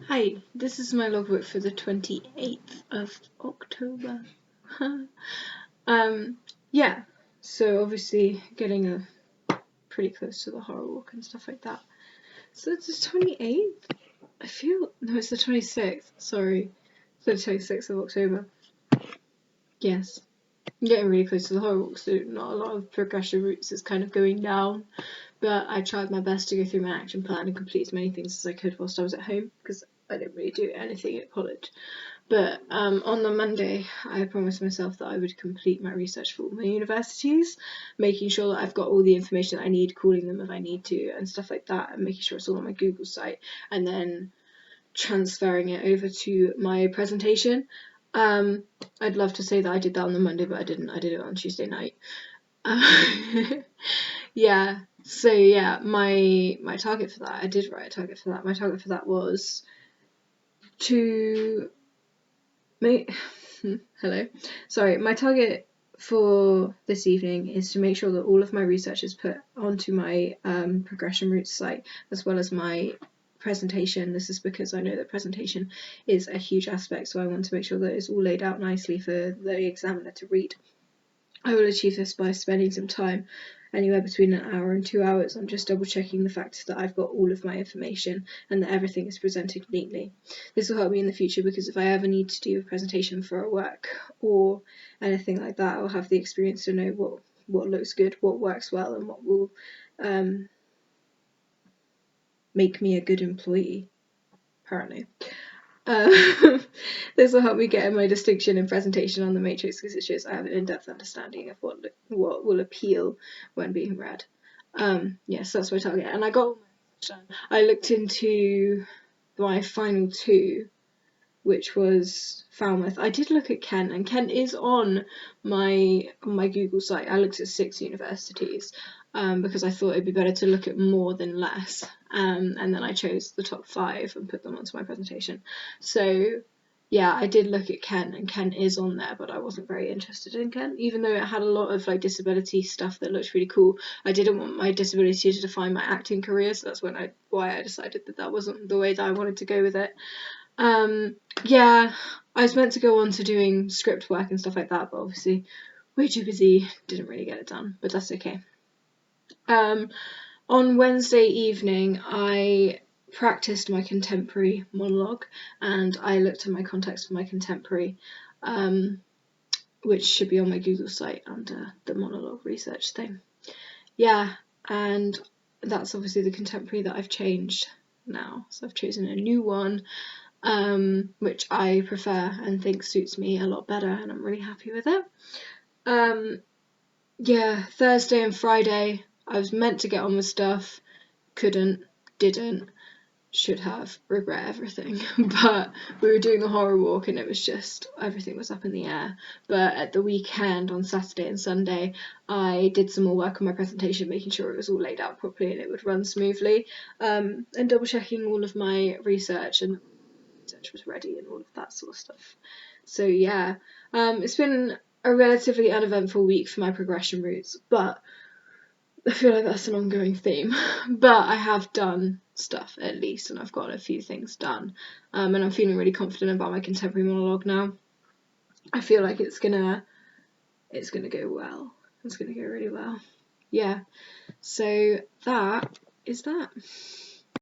Hi, this is my logbook for the 28th of October. um, yeah, so obviously getting pretty close to the horror walk and stuff like that. So it's the 28th? No, it's the 26th, sorry. It's the 26th of October. Yes. I'm getting really close to the horror walk, so not a lot of progression routes is kind of going down. But I tried my best to go through my action plan and complete as many things as I could whilst I was at home, because I didn't really do anything at college. But on the Monday, I promised myself that I would complete my research for all my universities, making sure that I've got all the information that I need, calling them if I need to, and stuff like that, and making sure it's all on my Google site, and then transferring it over to my presentation. I'd love to say that I did that on the Monday, but I didn't. I did it on Tuesday night. Yeah. So yeah, my target for that, I did write a target for that. My target for that was to hello. Sorry, my target for this evening is to make sure that all of my research is put onto my progression routes site, as well as my presentation. This is because I know that presentation is a huge aspect, so I want to make sure that it's all laid out nicely for the examiner to read. I will achieve this by spending some time, anywhere between an hour and 2 hours, on just double checking the fact that I've got all of my information and that everything is presented neatly. This will help me in the future, because if I ever need to do a presentation for a work or anything like that, I'll have the experience to know what looks good, what works well, and what will make me a good employee, apparently. This will help me get my distinction in presentation on the matrix, because it shows I have an in-depth understanding of what will appeal when being read. Yes, that's my target, and I got all my done. I looked into my final two, which was Falmouth. I did look at Kent, and Kent is on my Google site. I looked at 6 universities, because I thought it'd be better to look at more than less. And then I chose the top 5 and put them onto my presentation. So yeah, I did look at Kent, and Kent is on there, but I wasn't very interested in Kent, even though it had a lot of like disability stuff that looked really cool. I didn't want my disability to define my acting career, so that's why I decided that wasn't the way that I wanted to go with it. Yeah, I was meant to go on to doing script work and stuff like that, but obviously way too busy, didn't really get it done, but that's okay. On Wednesday evening, I practiced my contemporary monologue, and I looked at my context for my contemporary, which should be on my Google site under the monologue research thing. Yeah, and that's obviously the contemporary that I've changed now, so I've chosen a new one, which I prefer and think suits me a lot better, and I'm really happy with it. Yeah, Thursday and Friday, I was meant to get on with stuff, couldn't, didn't, should have, regret everything. But we were doing the horror walk, and it was just, everything was up in the air. But at the weekend, on Saturday and Sunday, I did some more work on my presentation, making sure it was all laid out properly and it would run smoothly, and double checking all of my research and research was ready and all of that sort of stuff. So yeah, it's been a relatively uneventful week for my progression routes, but I feel like that's an ongoing theme. But I have done stuff at least, and I've got a few things done, and I'm feeling really confident about my contemporary monologue now. I feel like it's gonna go well. It's gonna go really well. Yeah. So that is that.